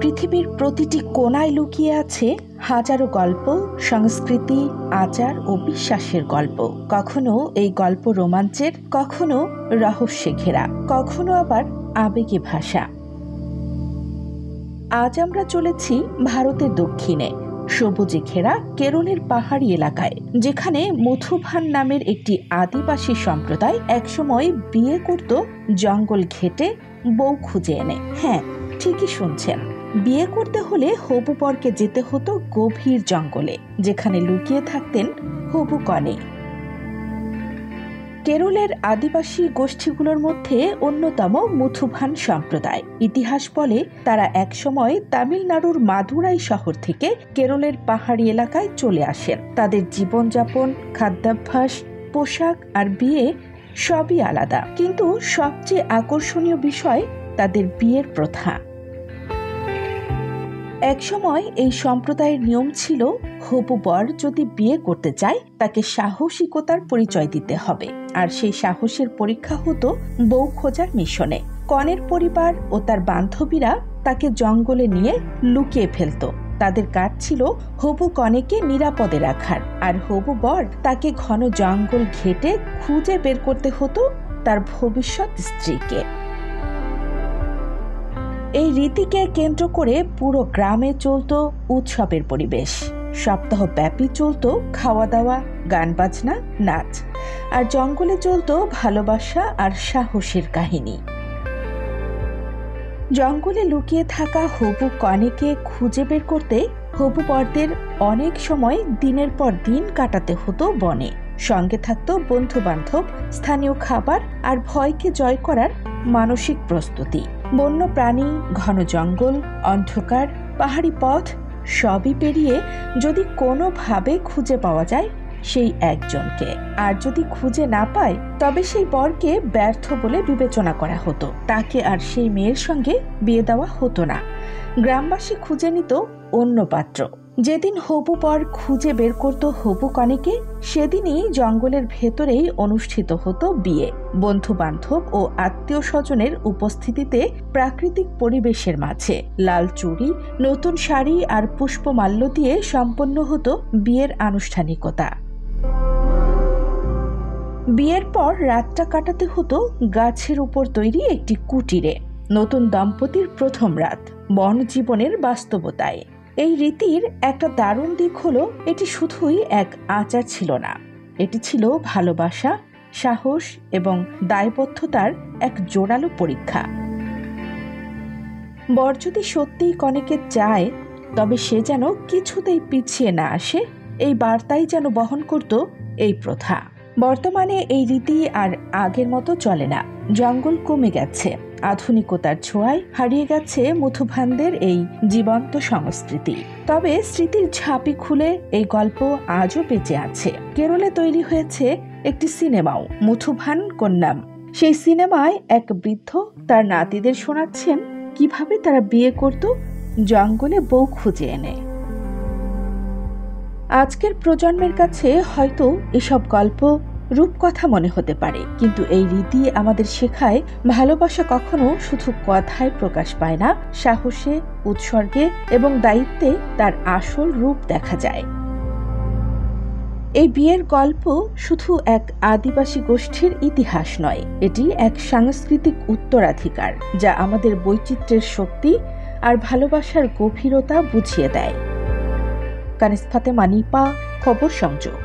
পৃথিবীর প্রতিটি কোণায় লুকিয়ে আছে হাজারো গল্প, সংস্কৃতি, আচার ও বিশ্বাসের গল্প। কখনো এই গল্প রোমাঞ্চের, কখনো রহস্যে ঘেরা, কখনো আবার আবেগে ভাসা। আজ আমরা চলেছি ভারতের দক্ষিণে, সবুজে ঘেরা কেরলের পাহাড়ি এলাকায়, যেখানে মুথুভান নামের একটি আদিবাসী সম্প্রদায় একসময় বিয়ে করত জঙ্গল ঘেটে বউ খুঁজে এনে। হ্যাঁ, ঠিকই শুনছেন, বিয়ে করতে হলে হবু বরকে যেতে হতো গভীর জঙ্গলে, যেখানে লুকিয়ে থাকতেন হবু কনে। কেরলের আদিবাসী গোষ্ঠীগুলোর মধ্যে অন্যতম মুথুভান সম্প্রদায়। ইতিহাস বলে তারা একসময় তামিলনাড়ুর মাদুরাই শহর থেকে কেরলের পাহাড়ি এলাকায় চলে আসেন। তাদের জীবনযাপন, খাদ্যাভ্যাস, পোশাক আর বিয়ে সবই আলাদা, কিন্তু সবচেয়ে আকর্ষণীয় বিষয় তাদের বিয়ের প্রথা। একসময় এই সম্প্রদায়ের নিয়ম ছিল, হবু বর যদি বিয়ে করতে চায় তাকে সাহসিকতার পরিচয় দিতে হবে, আর সেই সাহসের পরীক্ষা হতো বউ খোঁজার মিশনে। কনের পরিবার ও তার বান্ধবীরা তাকে জঙ্গলে নিয়ে লুকিয়ে ফেলত। তাদের কাজ ছিল হবু কনেকে নিরাপদে রাখার, আর হবু বর তাকে ঘন জঙ্গল ঘেটে খুঁজে বের করতে হতো তার ভবিষ্যৎ স্ত্রীকে। এই রীতিকে কেন্দ্র করে পুরো গ্রামে চলত উৎসবের পরিবেশ। সপ্তাহব্যাপী চলত খাওয়া দাওয়া, গান বাজনা, নাচ, আর জঙ্গলে চলত ভালোবাসা আর সাহসের কাহিনী। জঙ্গলে লুকিয়ে থাকা হবু কনেকে খুঁজে বের করতে হবু বরদের অনেক সময় দিনের পর দিন কাটাতে হতো বনে। সঙ্গে থাকতো বন্ধু বান্ধব, স্থানীয় খাবার আর ভয়কে জয় করার মানসিক প্রস্তুতি। বন্য প্রাণী, ঘন জঙ্গল, অন্ধকার, পাহাড়ি পথ সবই পেরিয়ে যদি কোনোভাবে খুঁজে পাওয়া যায় সেই একজনকে, আর যদি খুঁজে না পায় তবে সেই বরকে ব্যর্থ বলে বিবেচনা করা হতো। তাকে আর সেই মেয়ের সঙ্গে বিয়ে দেওয়া হতো না। গ্রামবাসী খুঁজে নিত অন্য পাত্র। যেদিন হবু বর খুঁজে বের করত হবু কনেকে, সেদিনই জঙ্গলের ভেতরেই অনুষ্ঠিত হতো বিয়ে। বন্ধু বান্ধব ও আত্মীয় স্বজনের উপস্থিতিতে প্রাকৃতিক পরিবেশের মাঝে লাল চুড়ি, নতুন শাড়ি আর পুষ্পমাল্য দিয়ে সম্পন্ন হতো বিয়ের আনুষ্ঠানিকতা। বিয়ের পর রাতটা কাটাতে হতো গাছের উপর তৈরি একটি কুটিরে। নতুন দম্পতির প্রথম রাত বন জীবনের বাস্তবতায়। এই রীতির একটা দারুণ দিক হলো, এটি শুধুই এক আচার ছিল না, এটি ছিল ভালোবাসা, সাহস এবং দায়বদ্ধতার এক জোরালো পরীক্ষা। বর যদি সত্যিই কনেকে চায়, তবে সে যেন কিছুতেই পিছিয়ে না আসে, এই বার্তাই যেন বহন করত এই প্রথা। বর্তমানে এই রীতি আর আগের মতো চলে না। জঙ্গল কমে গেছে, আধুনিকতার ছোঁয়ায় হারিয়ে গেছে মুথুভানদের এই জীবন্ত সংস্কৃতি। তবে স্মৃতির ঝাঁপি খুলে এই গল্প আজও বেঁচে আছে। কেরলে তৈরি হয়েছে একটি সিনেমাও, মুথুভান কন্যাম। সেই সিনেমায় এক বৃদ্ধ তার নাতিদের শোনাচ্ছেন কিভাবে তারা বিয়ে করত জঙ্গলে বউ খুঁজে এনে। আজকের প্রজন্মের কাছে হয়তো এসব গল্প রূপকথা মনে হতে পারে, কিন্তু এই রীতি আমাদের শেখায় ভালোবাসা কখনো শুধু কথায় প্রকাশ পায় না, সাহসে, উৎসর্গে এবং দায়িত্বে তার আসল রূপ দেখা যায়। এই বিয়ের গল্প শুধু এক আদিবাসী গোষ্ঠীর ইতিহাস নয়, এটি এক সাংস্কৃতিক উত্তরাধিকার, যা আমাদের বৈচিত্র্যের শক্তি আর ভালোবাসার গভীরতা বুঝিয়ে দেয়। কানিজ ফাতেমা, নিপা, খবর সংযোগ।